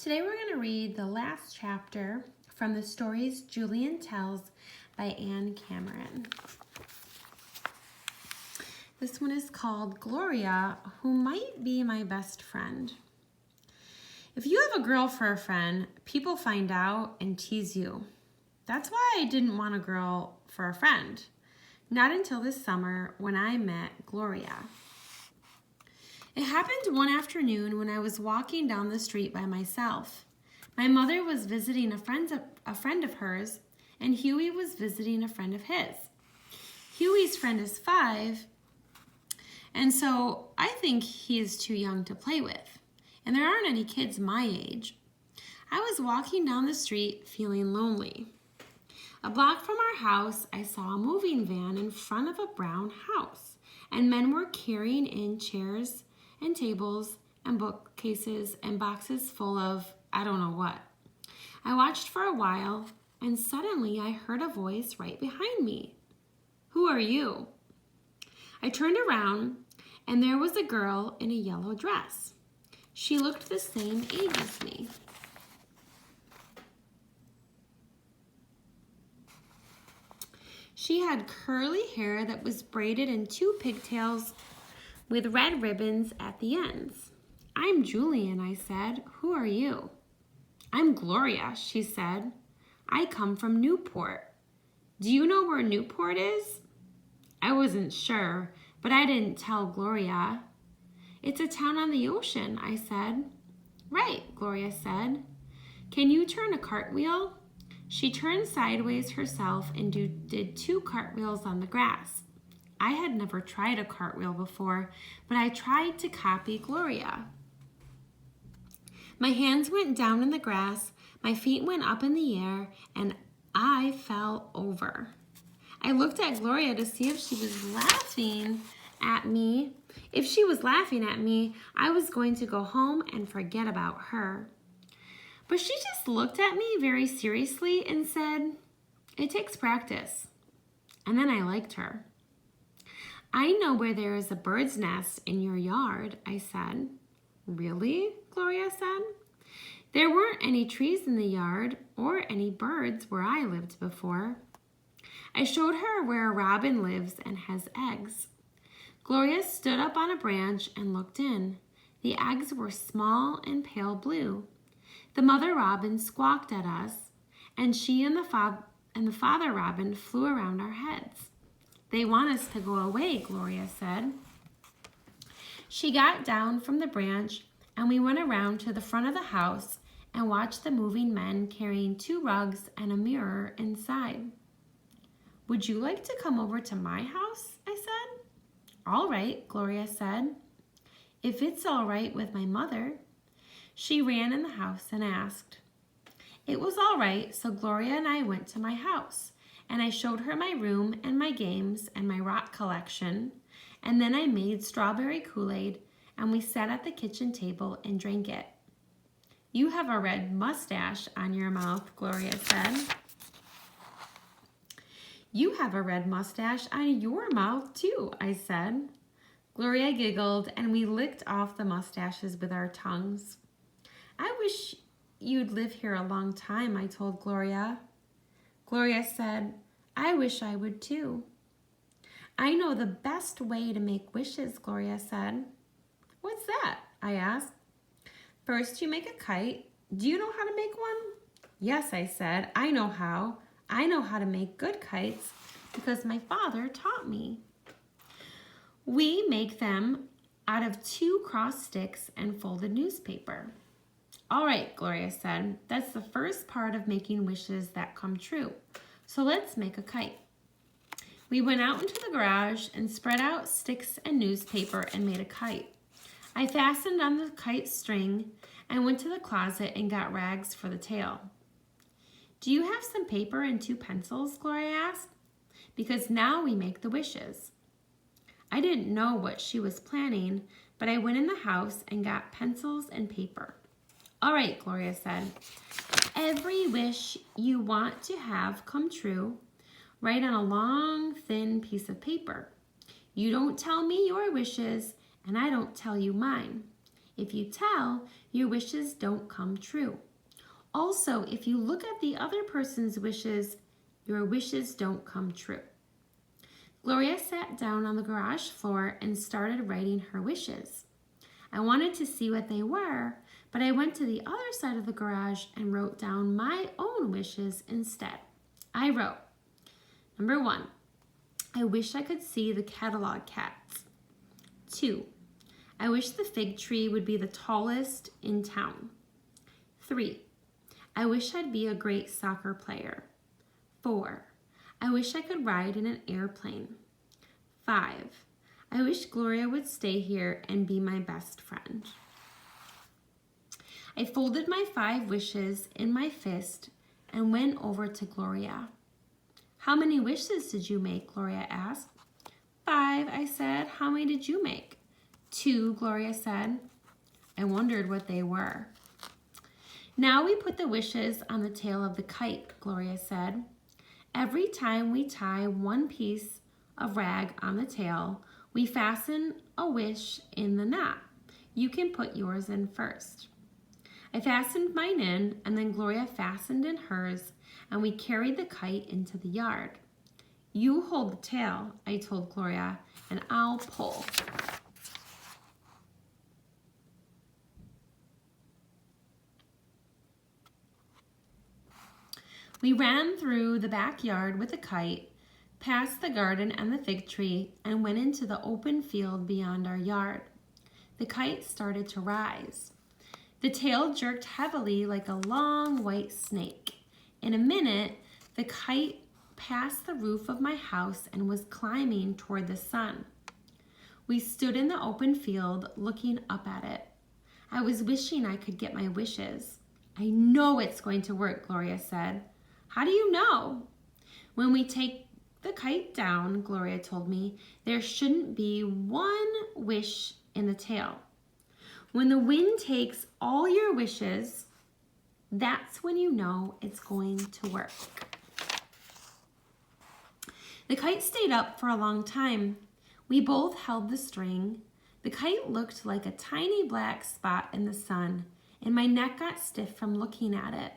Today we're going to read the last chapter from the stories Julian tells by Anne Cameron. This one is called Gloria, Who Might Be My Best Friend. If you have a girl for a friend, people find out and tease you. That's why I didn't want a girl for a friend. Not until this summer when I met Gloria. It happened one afternoon when I was walking down the street by myself. My mother was visiting a friend of hers, and Huey was visiting a friend of his. Huey's friend is 5, and so I think he is too young to play with, and there aren't any kids my age. I was walking down the street feeling lonely. A block from our house, I saw a moving van in front of a brown house, and men were carrying in chairs and tables and bookcases and boxes full of I don't know what. I watched for a while, and suddenly I heard a voice right behind me. "Who are you?" I turned around, and there was a girl in a yellow dress. She looked the same age as me. She had curly hair that was braided in 2 pigtails with red ribbons at the ends. "I'm Julian," I said. "Who are you?" "I'm Gloria," she said. "I come from Newport. Do you know where Newport is?" I wasn't sure, but I didn't tell Gloria. "It's a town on the ocean," I said. "Right," Gloria said. "Can you turn a cartwheel?" She turned sideways herself and did 2 cartwheels on the grass. I had never tried a cartwheel before, but I tried to copy Gloria. My hands went down in the grass, my feet went up in the air, and I fell over. I looked at Gloria to see if she was laughing at me. If she was laughing at me, I was going to go home and forget about her. But she just looked at me very seriously and said, "It takes practice." And then I liked her. "I know where there is a bird's nest in your yard," I said. "Really?" Gloria said. "There weren't any trees in the yard or any birds where I lived before." I showed her where a robin lives and has eggs. Gloria stood up on a branch and looked in. The eggs were small and pale blue. The mother robin squawked at us, and she and the father robin flew around our heads. "They want us to go away," Gloria said. She got down from the branch, and we went around to the front of the house and watched the moving men carrying 2 rugs and a mirror inside. "Would you like to come over to my house?" I said. "All right," Gloria said. "If it's all right with my mother." She ran in the house and asked. It was all right, so Gloria and I went to my house, and I showed her my room and my games and my rock collection, and then I made strawberry Kool-Aid, and we sat at the kitchen table and drank it. "You have a red mustache on your mouth," Gloria said. "You have a red mustache on your mouth too," I said. Gloria giggled, and we licked off the mustaches with our tongues. "I wish you'd live here a long time," I told Gloria. Gloria said, "I wish I would too." "I know the best way to make wishes," Gloria said. "What's that?" I asked. "First you make a kite. Do you know how to make one?" "Yes," I said, "I know how. I know how to make good kites because my father taught me." "We make them out of 2 cross sticks and folded newspaper." "All right," Gloria said, "that's the first part of making wishes that come true. So let's make a kite." We went out into the garage and spread out sticks and newspaper and made a kite. I fastened on the kite string and went to the closet and got rags for the tail. "Do you have some paper and 2 pencils?" Gloria asked. "Because now we make the wishes." I didn't know what she was planning, but I went in the house and got pencils and paper. "All right," Gloria said. "Every wish you want to have come true, write on a long, thin piece of paper. You don't tell me your wishes, and I don't tell you mine. If you tell, your wishes don't come true. Also, if you look at the other person's wishes, your wishes don't come true. Gloria sat down on the garage floor and started writing her wishes. I wanted to see what they were, but I went to the other side of the garage and wrote down my own wishes instead. I wrote, number 1, I wish I could see the catalog cats. 2, I wish the fig tree would be the tallest in town. 3, I wish I'd be a great soccer player. 4, I wish I could ride in an airplane. 5, I wish Gloria would stay here and be my best friend. I folded my 5 wishes in my fist and went over to Gloria. How many wishes did you make? Gloria asked. 5, I said. How many did you make? 2, Gloria said. I wondered what they were. Now we put the wishes on the tail of the kite, Gloria said. Every time we tie one piece of rag on the tail, we fasten a wish in the knot. You can put yours in first. I fastened mine in, and then Gloria fastened in hers, and we carried the kite into the yard. You hold the tail, I told Gloria, and I'll pull. We ran through the backyard with the kite, past the garden and the fig tree, and went into the open field beyond our yard. The kite started to rise. The tail jerked heavily like a long white snake. In a minute, the kite passed the roof of my house and was climbing toward the sun. We stood in the open field looking up at it. I was wishing I could get my wishes. I know it's going to work, Gloria said. How do you know? When we take the kite down, Gloria told me, there shouldn't be one wish in the tail. When the wind takes all your wishes, that's when you know it's going to work. The kite stayed up for a long time. We both held the string. The kite looked like a tiny black spot in the sun, and my neck got stiff from looking at it.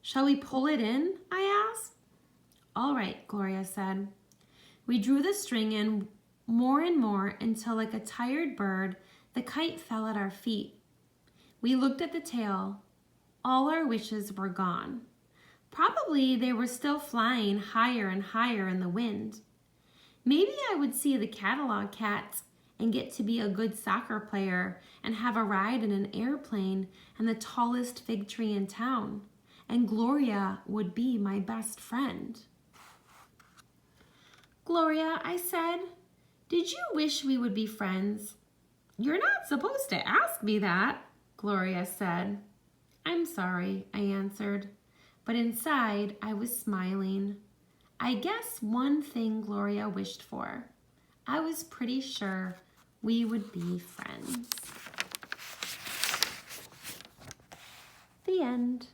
Shall we pull it in? I asked. All right, Gloria said. We drew the string in more and more until, like a tired bird, the kite fell at our feet. We looked at the tail. All our wishes were gone. Probably they were still flying higher and higher in the wind. Maybe I would see the catalog cats and get to be a good soccer player and have a ride in an airplane and the tallest fig tree in town. And Gloria would be my best friend. Gloria, I said, did you wish we would be friends? You're not supposed to ask me that, Gloria said. I'm sorry, I answered, but inside I was smiling. I guess one thing Gloria wished for. I was pretty sure we would be friends. The end.